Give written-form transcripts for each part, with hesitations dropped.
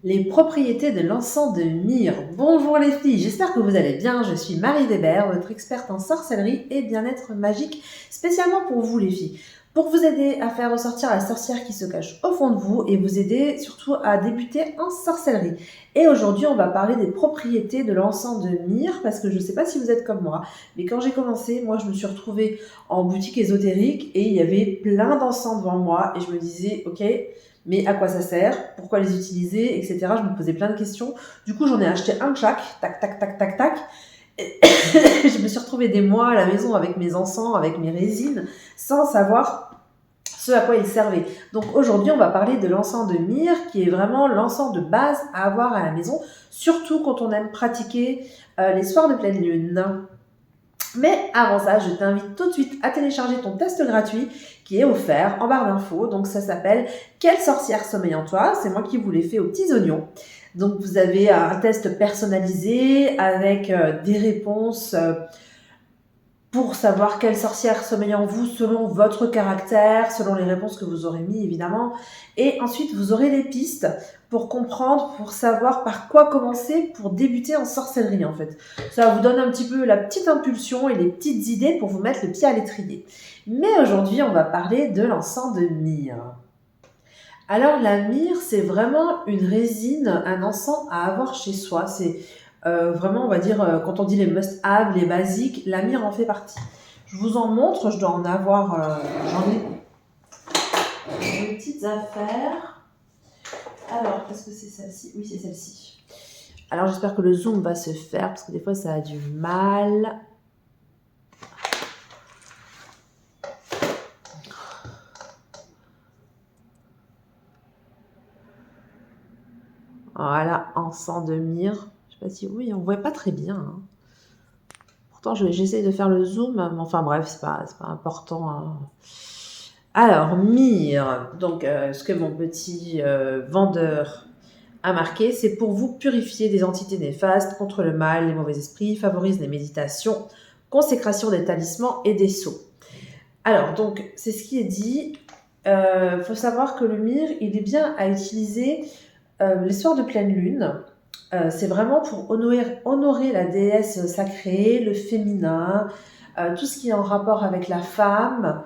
Les propriétés de l'encens de myrrhe. Bonjour les filles, j'espère que vous allez bien. Je suis Marie Weber, votre experte en sorcellerie et bien-être magique, spécialement pour vous les filles, pour vous aider à faire ressortir la sorcière qui se cache au fond de vous et vous aider surtout à débuter en sorcellerie. Et aujourd'hui, on va parler des propriétés de l'encens de myrrhe parce que je ne sais pas si vous êtes comme moi, mais quand j'ai commencé, moi je me suis retrouvée en boutique ésotérique et il y avait plein d'encens devant moi et je me disais, ok, mais à quoi ça sert, pourquoi les utiliser, etc. Je me posais plein de questions. Du coup, j'en ai acheté un de chaque, tac, tac, tac, tac, tac. Et je me suis retrouvée des mois à la maison avec mes encens, avec mes résines, sans savoir ce à quoi ils servaient. Donc aujourd'hui, on va parler de l'encens de myrrhe, qui est vraiment l'encens de base à avoir à la maison, surtout quand on aime pratiquer les soirs de pleine lune. Mais avant ça, je t'invite tout de suite à télécharger ton test gratuit qui est offert en barre d'infos. Donc ça s'appelle « Quelle sorcière sommeille en toi ?» C'est moi qui vous l'ai fait aux petits oignons. Donc vous avez un test personnalisé avec des réponses pour savoir quelle sorcière sommeille en vous selon votre caractère, selon les réponses que vous aurez mis évidemment. Et ensuite, vous aurez des pistes pour comprendre, pour savoir par quoi commencer pour débuter en sorcellerie en fait. Ça vous donne un petit peu la petite impulsion et les petites idées pour vous mettre le pied à l'étrier. Mais aujourd'hui, on va parler de l'encens de myrrhe. Alors la myrrhe, c'est vraiment une résine, un encens à avoir chez soi. C'est vraiment, on va dire, quand on dit les must-have, les basiques, la myrrhe en fait partie. Je vous en montre, je dois en avoir, j'en ai des petites affaires. Alors, est-ce que c'est celle-ci? Oui, c'est celle-ci. Alors j'espère que le zoom va se faire, parce que des fois ça a du mal. Voilà, encens de myrrhe. Je sais pas si, oui, on voit pas très bien, hein. Pourtant, j'essaie de faire le zoom, mais enfin bref, c'est pas important, hein. Alors, myrrhe, donc ce que mon petit vendeur a marqué, c'est pour vous purifier des entités néfastes, contre le mal, les mauvais esprits, favorise les méditations, consécration des talismans et des sceaux. Alors, donc, c'est ce qui est dit. Faut savoir que le myrrhe, il est bien à utiliser les soirs de pleine lune. C'est vraiment pour honorer la déesse sacrée, le féminin, tout ce qui est en rapport avec la femme.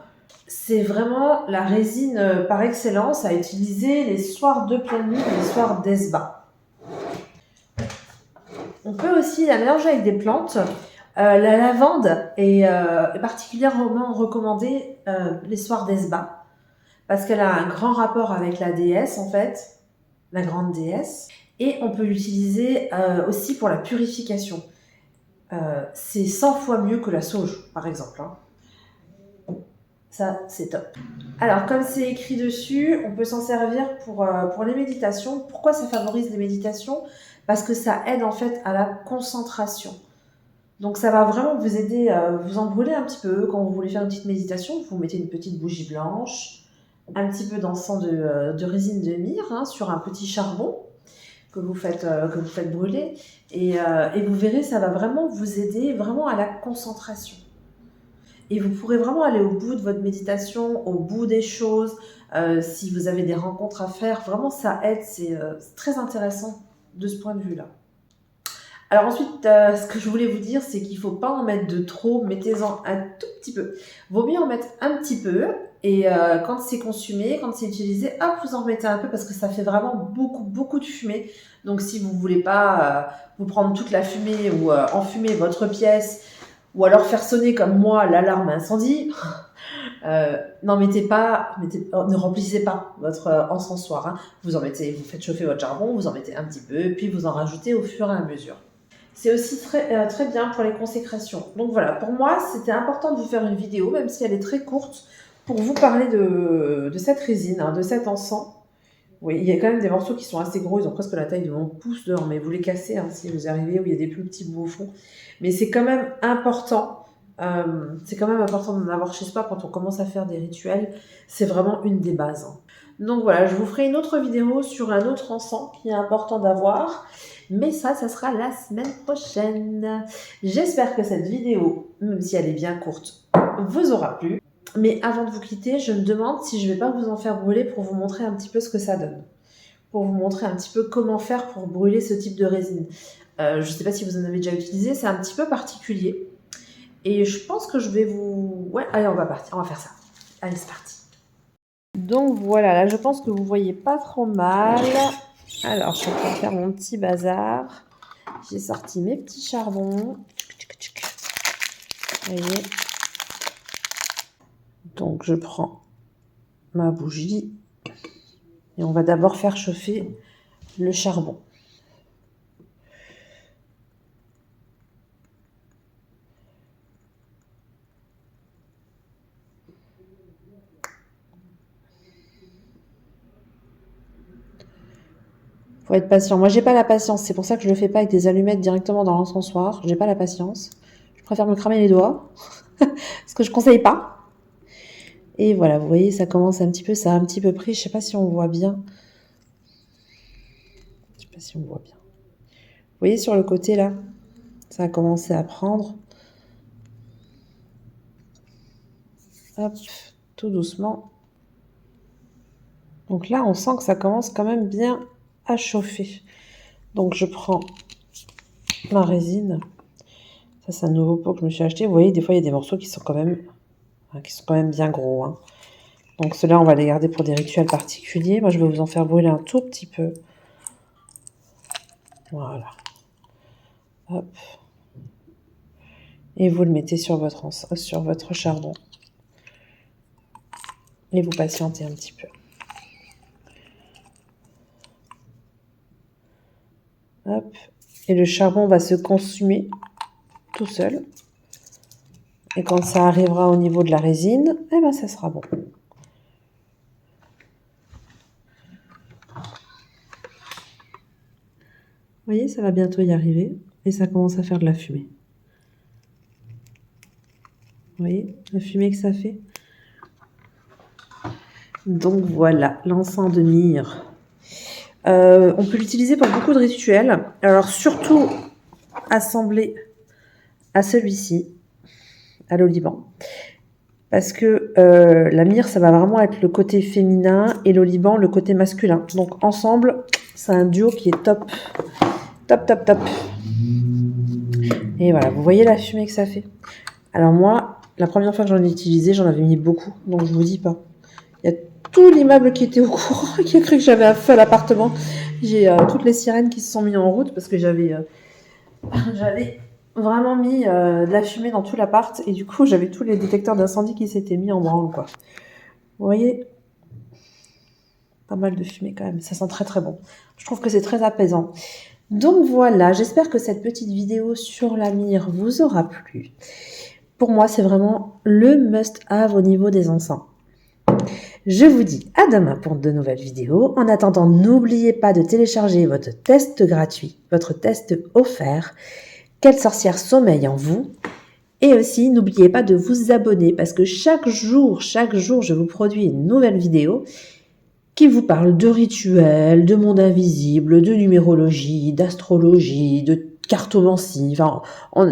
C'est vraiment la résine par excellence à utiliser les soirs de pleine lune et les soirs d'Esba. On peut aussi la mélanger avec des plantes. La lavande est particulièrement recommandée les soirs d'Esba parce qu'elle a un grand rapport avec la déesse en fait, la grande déesse. Et on peut l'utiliser aussi pour la purification. C'est 100 fois mieux que la sauge, par exemple, hein. Ça, c'est top. Alors, comme c'est écrit dessus, on peut s'en servir pour les méditations. Pourquoi ça favorise les méditations? Parce que ça aide en fait à la concentration. Donc, ça va vraiment vous aider à vous en brûler un petit peu. Quand vous voulez faire une petite méditation, vous mettez une petite bougie blanche, un petit peu d'encens de résine de myrrhe hein, sur un petit charbon que vous faites brûler. Et vous verrez, ça va vraiment vous aider vraiment à la concentration. Et vous pourrez vraiment aller au bout de votre méditation, au bout des choses. Si vous avez des rencontres à faire, vraiment ça aide. C'est très intéressant de ce point de vue-là. Alors ensuite, ce que je voulais vous dire, c'est qu'il ne faut pas en mettre de trop. Mettez-en un tout petit peu. Vaut mieux en mettre un petit peu. Et quand c'est consumé, quand c'est utilisé, hop, vous en remettez un peu parce que ça fait vraiment beaucoup, beaucoup de fumée. Donc si vous ne voulez pas vous prendre toute la fumée ou enfumer votre pièce, ou alors faire sonner comme moi l'alarme incendie, ne remplissez pas votre encensoir. Hein. Vous faites chauffer votre charbon, vous en mettez un petit peu, puis vous en rajoutez au fur et à mesure. C'est aussi très bien pour les consécrations. Donc voilà, pour moi, c'était important de vous faire une vidéo, même si elle est très courte, pour vous parler de cette résine, hein, de cet encens. Oui, il y a quand même des morceaux qui sont assez gros, ils ont presque la taille de mon pouce dehors, mais vous les cassez hein, si vous arrivez, où il y a des plus petits bouts au fond. Mais c'est quand même important. D'en avoir chez soi quand on commence à faire des rituels. C'est vraiment une des bases. Hein. Donc voilà, je vous ferai une autre vidéo sur un autre encens qui est important d'avoir. Mais ça sera la semaine prochaine. J'espère que cette vidéo, même si elle est bien courte, vous aura plu. Mais avant de vous quitter, je me demande si je ne vais pas vous en faire brûler pour vous montrer un petit peu ce que ça donne. pour vous montrer un petit peu comment faire pour brûler ce type de résine. Je ne sais pas si vous en avez déjà utilisé, c'est un petit peu particulier. Et je pense que je vais vous... Ouais, allez, on va faire ça. Allez, c'est parti. Donc voilà, là je pense que vous voyez pas trop mal. Alors, je suis en train de faire mon petit bazar. J'ai sorti mes petits charbons. Vous voyez. Donc je prends ma bougie et on va d'abord faire chauffer le charbon. Faut être patient. Moi, j'ai pas la patience. C'est pour ça que je le fais pas avec des allumettes directement dans l'encensoir. J'ai pas la patience. Je préfère me cramer les doigts. Ce que je conseille pas. Et voilà, vous voyez, ça commence un petit peu, ça a un petit peu pris. Je sais pas si on voit bien. Je sais pas si on voit bien. Vous voyez sur le côté là, ça a commencé à prendre. Hop, tout doucement. Donc là, on sent que ça commence quand même bien à chauffer. Donc je prends ma résine. Ça, c'est un nouveau pot que je me suis acheté. Vous voyez, des fois, il y a des morceaux qui sont quand même bien gros. Hein. Donc ceux-là, on va les garder pour des rituels particuliers. Moi, je vais vous en faire brûler un tout petit peu. Voilà. Hop. Et vous le mettez sur votre charbon. Et vous patientez un petit peu. Hop. Et le charbon va se consumer tout seul. Et quand ça arrivera au niveau de la résine, eh ben ça sera bon. Vous voyez, ça va bientôt y arriver. Et ça commence à faire de la fumée. Vous voyez la fumée que ça fait? Donc voilà, l'encens de myrrhe. On peut l'utiliser pour beaucoup de rituels. Alors surtout assemblé à celui-ci, à l'oliban. Parce que la myrrhe, ça va vraiment être le côté féminin et l'oliban, le côté masculin. Donc ensemble, c'est un duo qui est top. Top, top, top. Et voilà, vous voyez la fumée que ça fait. Alors moi, la première fois que j'en ai utilisé, j'en avais mis beaucoup. Donc je vous dis pas. Il y a tout l'immeuble qui était au courant, qui a cru que j'avais un feu à l'appartement. J'ai toutes les sirènes qui se sont mises en route parce que j'avais vraiment mis de la fumée dans tout l'appart. Et du coup, j'avais tous les détecteurs d'incendie qui s'étaient mis en branle, quoi. Vous voyez? Pas mal de fumée quand même. Ça sent très très bon. Je trouve que c'est très apaisant. Donc voilà, j'espère que cette petite vidéo sur la myrrhe vous aura plu. Pour moi, c'est vraiment le must-have au niveau des encens. Je vous dis à demain pour de nouvelles vidéos. En attendant, n'oubliez pas de télécharger votre test gratuit, votre test offert. Quelle sorcière sommeille en vous? Et aussi, n'oubliez pas de vous abonner parce que chaque jour, je vous produis une nouvelle vidéo qui vous parle de rituels, de monde invisible, de numérologie, d'astrologie, de cartomancie. Enfin,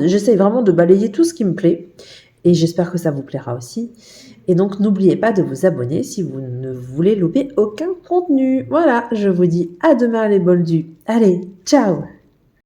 j'essaie vraiment de balayer tout ce qui me plaît et j'espère que ça vous plaira aussi. Et donc, n'oubliez pas de vous abonner si vous ne voulez louper aucun contenu. Voilà, je vous dis à demain les boldus. Allez, ciao!